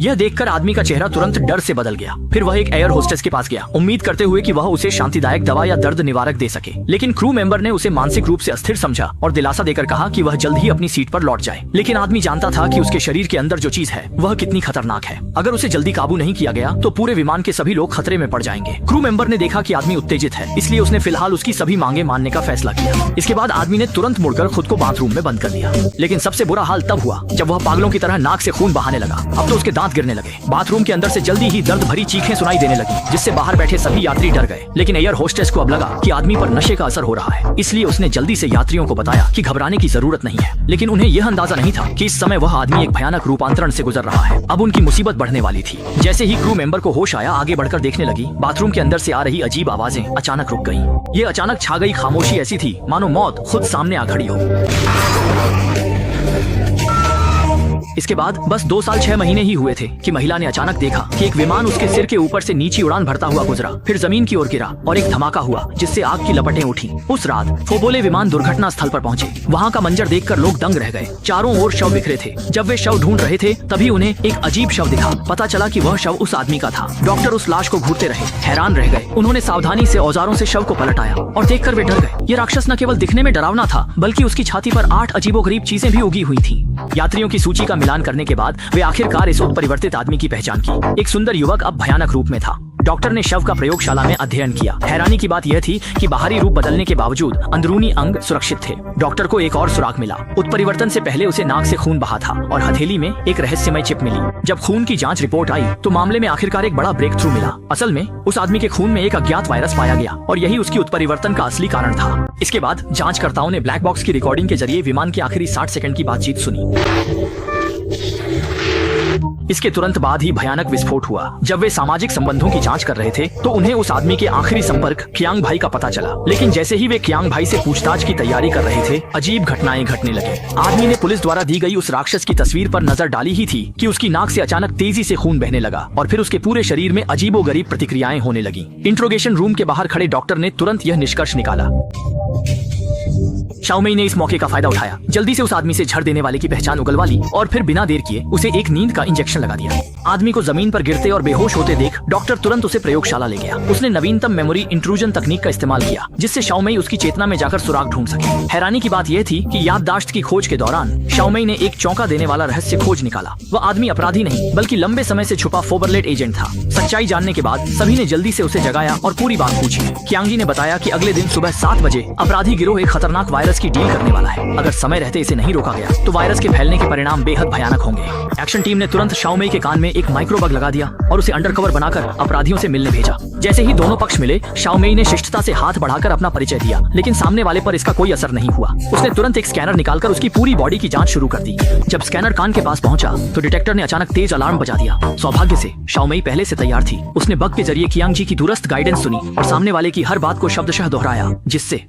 यह देखकर आदमी का चेहरा तुरंत डर से बदल गया। फिर वह एक एयर होस्टेस के पास गया, उम्मीद करते हुए कि वह उसे शांतिदायक दवा या दर्द निवारक दे सके। लेकिन क्रू मेंबर ने उसे मानसिक रूप से अस्थिर समझा और दिलासा देकर कहा कि वह जल्द ही अपनी सीट पर लौट जाए। लेकिन आदमी जानता था कि उसके शरीर के अंदर जो चीज है वह कितनी खतरनाक है। अगर उसे जल्दी काबू नहीं किया गया तो पूरे विमान के सभी लोग खतरे में पड़ जाएंगे। क्रू मेंबर ने देखा कि आदमी उत्तेजित है, इसलिए उसने फिलहाल उसकी सभी मांगे मानने का फैसला किया। इसके बाद आदमी ने तुरंत मुड़कर खुद को बाथरूम में बंद कर दिया। लेकिन सबसे बुरा हाल तब हुआ जब वह पागलों की तरह नाक से खून बहाने लगा। अब तो उसके दांत गिरने लगे। बाथरूम के अंदर से जल्दी ही दर्द भरी चीखें सुनाई देने लगी, जिससे बाहर बैठे सभी यात्री डर गए। लेकिन एयर होस्टेस को अब लगा कि आदमी पर नशे का असर हो रहा है, इसलिए उसने जल्दी से यात्रियों को बताया कि घबराने की जरूरत नहीं है। लेकिन उन्हें यह अंदाजा नहीं था कि इस समय वह आदमी एक भयानक रूपांतरण से गुजर रहा है। अब उनकी मुसीबत बढ़ने वाली थी। जैसे ही क्रू मेंबर को होश आया, आगे बढ़कर देखने लगी, बाथरूम के अंदर से आ रही अजीब आवाजें अचानक रुक गईं। ये अचानक छा गई खामोशी ऐसी थी मानो मौत खुद सामने आ खड़ी हो। इसके बाद बस 2 साल 6 महीने ही हुए थे कि महिला ने अचानक देखा कि एक विमान उसके सिर के ऊपर से नीचे उड़ान भरता हुआ गुजरा, फिर जमीन की ओर गिरा और एक धमाका हुआ जिससे आग की लपटें उठी। उस रात फोबोले विमान दुर्घटना स्थल पर पहुंचे। वहां का मंजर देखकर लोग दंग रह गए। चारों ओर शव बिखरे थे। जब वे शव ढूंढ रहे थे तभी उन्हें एक अजीब शव दिखा। पता चला कि वह शव उस आदमी का था। डॉक्टर उस लाश को घूरते रहे, हैरान रह गए। उन्होंने सावधानी से औजारों से शव को पलटाया और देखकर वे डर गए। ये राक्षस न केवल दिखने में डरावना था, बल्कि उसकी छाती पर 8 अजीबोगरीब चीजें भी उगी हुई थी। यात्रियों की सूची का मिलान करने के बाद वे आखिरकार इस उत्परिवर्तित आदमी की पहचान की। एक सुंदर युवक अब भयानक रूप में था। डॉक्टर ने शव का प्रयोगशाला में अध्ययन किया। हैरानी की बात यह थी कि बाहरी रूप बदलने के बावजूद अंदरूनी अंग सुरक्षित थे। डॉक्टर को एक और सुराग मिला। उत्परिवर्तन से पहले उसे नाक से खून बहा था और हथेली में एक रहस्यमय चिप मिली। जब खून की जांच रिपोर्ट आई तो मामले में आखिरकार एक बड़ा ब्रेक थ्रू मिला। असल में उस आदमी के खून में एक अज्ञात वायरस पाया गया और यही उसकी उत्परिवर्तन का असली कारण था। इसके बाद जांचकर्ताओं ने ब्लैक बॉक्स की रिकॉर्डिंग के जरिए विमान की आखिरी 60 सेकंड की बातचीत सुनी। इसके तुरंत बाद ही भयानक विस्फोट हुआ। जब वे सामाजिक संबंधों की जांच कर रहे थे तो उन्हें उस आदमी के आखिरी संपर्क कियांग भाई का पता चला। लेकिन जैसे ही वे कियांग भाई से पूछताछ की तैयारी कर रहे थे, अजीब घटनाएं घटने लगे। आदमी ने पुलिस द्वारा दी गई उस राक्षस की तस्वीर पर नजर डाली ही थी कि उसकी नाक से अचानक तेजी से खून बहने लगा और फिर उसके पूरे शरीर में अजीबोगरीब प्रतिक्रियाएं होने लगी। इंट्रोगेशन रूम के बाहर खड़े डॉक्टर ने तुरंत यह निष्कर्ष निकाला। शाओमेई ने इस मौके का फायदा उठाया, जल्दी से उस आदमी से झड़ देने वाले की पहचान उगलवा ली और फिर बिना देर किए उसे एक नींद का इंजेक्शन लगा दिया। आदमी को जमीन पर गिरते और बेहोश होते देख डॉक्टर तुरंत उसे प्रयोगशाला ले गया। उसने नवीनतम मेमोरी इंट्रूजन तकनीक का इस्तेमाल किया, जिससे शाओमेई उसकी चेतना में जाकर सुराग ढूंढ सके। हैरानी की बात यह थी कि याददाश्त की खोज के दौरान शाओमेई ने एक चौंका देने वाला रहस्य खोज निकाला। वह आदमी अपराधी नहीं बल्कि लंबे समय से छुपा फोबरलेट एजेंट था। सच्चाई जानने के बाद सभी ने जल्दी से उसे जगाया और पूरी बात पूछी। कियांगी ने बताया कि अगले दिन सुबह 7 बजे अपराधी गिरोह एक खतरनाक वायरस की डील करने वाला है। अगर समय रहते इसे नहीं रोका गया तो वायरस के फैलने के परिणाम बेहद भयानक होंगे। एक्शन टीम ने तुरंत शाओमेई के कान में एक माइक्रोबग लगा दिया और उसे अंडरकवर बनाकर अपराधियों से मिलने भेजा। जैसे ही दोनों पक्ष मिले, शाओमेई ने शिष्टता से हाथ बढ़ाकर अपना परिचय दिया, लेकिन सामने वाले पर इसका कोई असर नहीं हुआ। उसने तुरंत एक स्कैनर निकालकर उसकी पूरी बॉडी की जांच शुरू कर दी। जब स्कैनर कान के पास पहुंचा तो डिटेक्टर ने अचानक तेज अलार्म बजा दिया। सौभाग्य से शाओमेई पहले से तैयार थी। उसने बग के जरिए कियांग जी की दूरस्थ गाइडेंस सुनी और सामने वाले की हर बात को शब्दशः दोहराया, जिससे